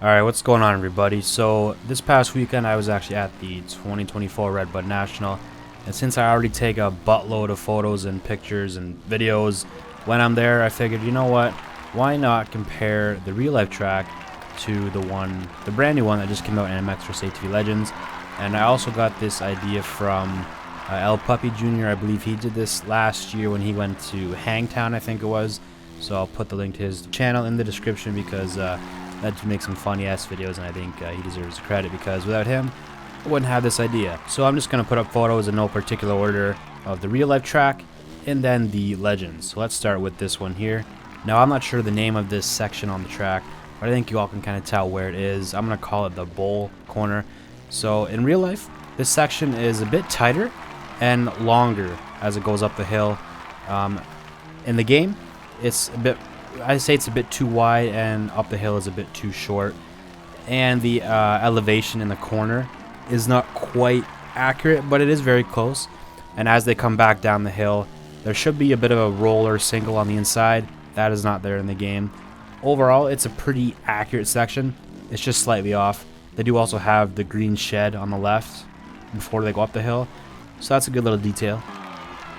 Alright, what's going on, everybody? So this past weekend I was actually at the 2024 RedBud National, and since I already take a buttload of photos and pictures and videos when I'm there, I figured, you know what, why not compare the real life track to the brand new one that just came out in MX vs ATV Legends. And I also got this idea from El Puppy Jr. I believe he did this last year when he went to Hangtown, I think it was. So I'll put the link to his channel in the description because that makes some funny ass videos, and I think he deserves the credit because without him I wouldn't have this idea. So I'm just gonna put up photos in no particular order of the real life track and then the legends. So let's start with this one here. Now I'm not sure the name of this section on the track, but I think you all can kind of tell where it is. I'm gonna call it the bowl corner. So in real life, this section is a bit tighter and longer as it goes up the hill. In the game, it's a bit, I'd say it's a bit too wide, and up the hill is a bit too short. And the elevation in the corner is not quite accurate, but it is very close. And as they come back down the hill, there should be a bit of a roller single on the inside. That is not there in the game. Overall, it's a pretty accurate section. It's just slightly off. They do also have the green shed on the left before they go up the hill, so that's a good little detail.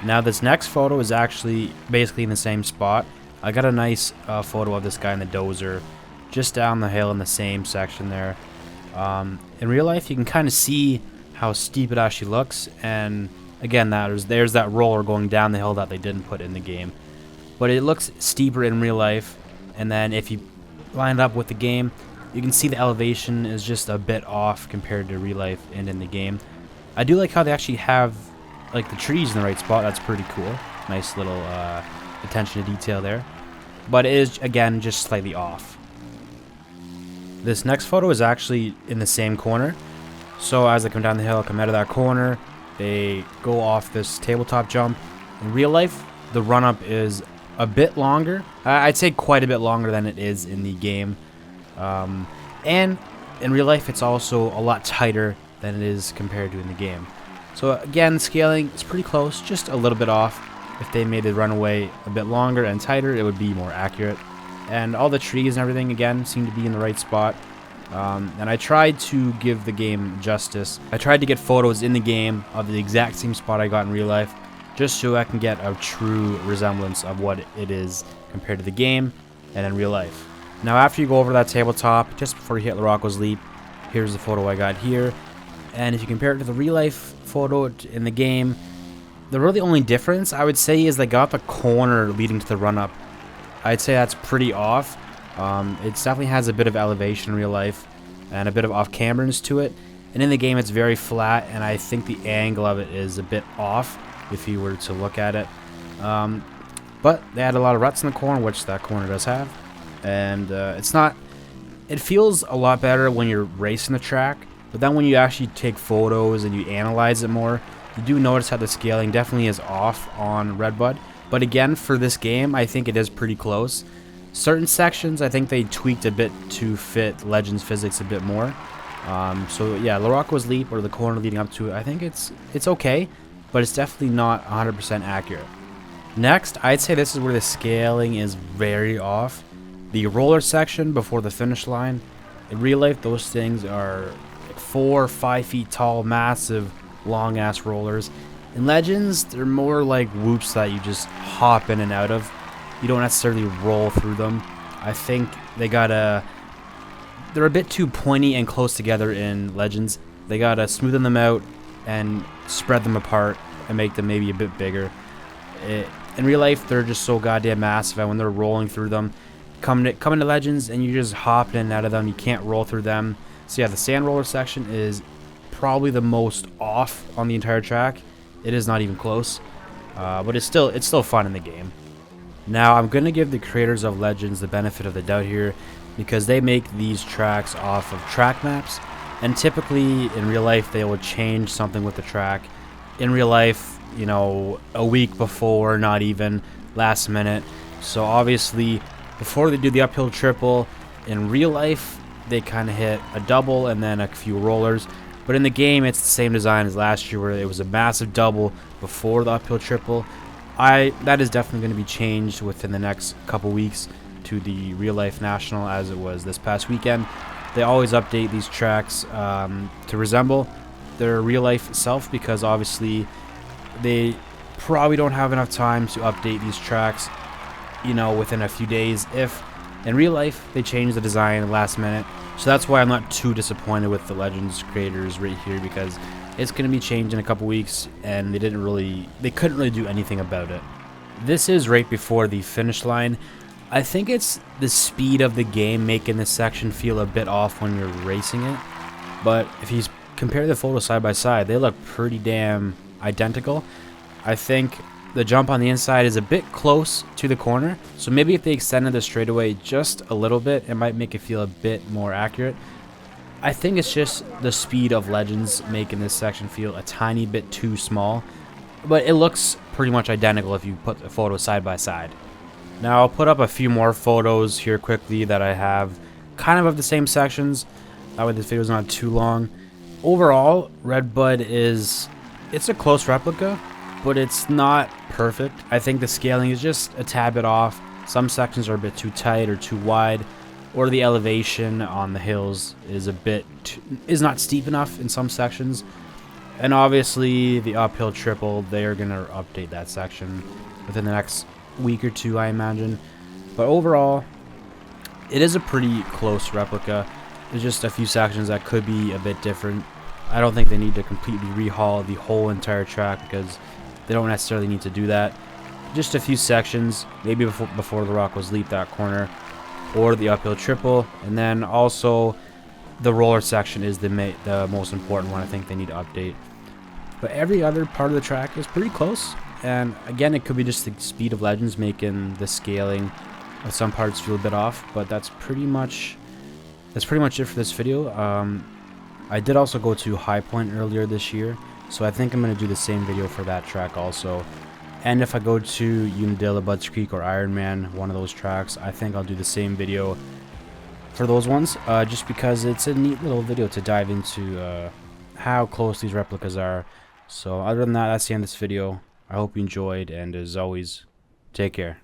Now this next photo is actually basically in the same spot. I got a nice photo of this guy in the dozer just down the hill in the same section there. In real life, you can kind of see how steep it actually looks, and again, there's that roller going down the hill that they didn't put in the game. But it looks steeper in real life, and then if you line it up with the game, you can see the elevation is just a bit off compared to real life and in the game. I do like how they actually have like the trees in the right spot. That's pretty cool. Nice little attention to detail there. But it is, again, just slightly off. This next photo is actually in the same corner. So as they come down the hill, come out of that corner, they go off this tabletop jump. In real life, the run-up is a bit longer. I'd say quite a bit longer than it is in the game. And in real life, it's also a lot tighter than it is compared to in the game. So again, scaling is pretty close, just a little bit off. If they made the runaway a bit longer and tighter, it would be more accurate. And all the trees and everything, again, seem to be in the right spot. And I tried to give the game justice. I tried to get photos in the game of the exact same spot I got in real life, just so I can get a true resemblance of what it is compared to the game and in real life. Now after you go over that tabletop, just before you hit LaRocco's Leap, here's the photo I got here. And if you compare it to the real life photo in the game, the really only difference I would say is they got the corner leading to the run-up. I'd say that's pretty off. It definitely has a bit of elevation in real life and a bit of off-camberness to it. And in the game it's very flat, and I think the angle of it is a bit off if you were to look at it. But they had a lot of ruts in the corner, which that corner does have. And it feels a lot better when you're racing the track, but then when you actually take photos and you analyze it more, you do notice how the scaling definitely is off on RedBud. But again, for this game, I think it is pretty close. Certain sections, I think they tweaked a bit to fit Legends physics a bit more. So yeah, LaRocco's Leap, or the corner leading up to it, I think it's okay, but it's definitely not 100% accurate. Next, I'd say this is where the scaling is very off. The roller section before the finish line, in real life, those things are 4 or 5 feet tall, massive, long ass rollers. In Legends, they're more like whoops that you just hop in and out of. You don't necessarily roll through them. I think they're a bit too pointy and close together in Legends. They gotta smoothen them out and spread them apart and make them maybe a bit bigger. In real life, they're just so goddamn massive, and when they're rolling through them, come into Legends and you just hop in and out of them. You can't roll through them. So yeah, the sand roller section is probably the most off on the entire track. It is not even close, but it's still fun in the game. Now I'm gonna give the creators of Legends the benefit of the doubt here, because they make these tracks off of track maps, and typically in real life they will change something with the track. In real life, you know, a week before, not even last minute. So obviously, before they do the uphill triple, in real life they kind of hit a double and then a few rollers. But in the game, it's the same design as last year, where it was a massive double before the uphill triple. That is definitely going to be changed within the next couple weeks to the real life national, as it was this past weekend. they always update these tracks to resemble their real life self, because obviously they probably don't have enough time to update these tracks, you know, within a few days. If in real life they change the design last minute. So that's why I'm not too disappointed with the Legends creators right here, because it's going to be changed in a couple weeks and they couldn't really do anything about it. This is right before the finish line. I think it's the speed of the game making this section feel a bit off when you're racing it, but if you compare the photos side by side, they look pretty damn identical. I think the jump on the inside is a bit close to the corner, so maybe if they extended the straightaway just a little bit, it might make it feel a bit more accurate. I think it's just the speed of Legends making this section feel a tiny bit too small, but it looks pretty much identical if you put the photos side by side. Now I'll put up a few more photos here quickly that I have kind of the same sections, that way this video is not too long. Overall, RedBud it's a close replica, but it's not perfect. I think the scaling is just a tad bit off. Some sections are a bit too tight or too wide, or the elevation on the hills is not steep enough in some sections. And obviously the uphill triple, they're gonna update that section within the next week or two, I imagine. But overall, it is a pretty close replica. There's just a few sections that could be a bit different. I don't think they need to completely rehaul the whole entire track, because they don't necessarily need to do that. Just a few sections, maybe before the rock was leaped that corner, or the uphill triple, and then also the roller section is the most important one. I think they need to update. But every other part of the track is pretty close, and again, it could be just the speed of Legends making the scaling of some parts feel a bit off. But that's pretty much it for this video. I did also go to High Point earlier this year, so I think I'm going to do the same video for that track also. And if I go to Unadilla, Budds Creek, or Ironman, one of those tracks, I think I'll do the same video for those ones, just because it's a neat little video to dive into how close these replicas are. So other than that, that's the end of this video. I hope you enjoyed, and as always, take care.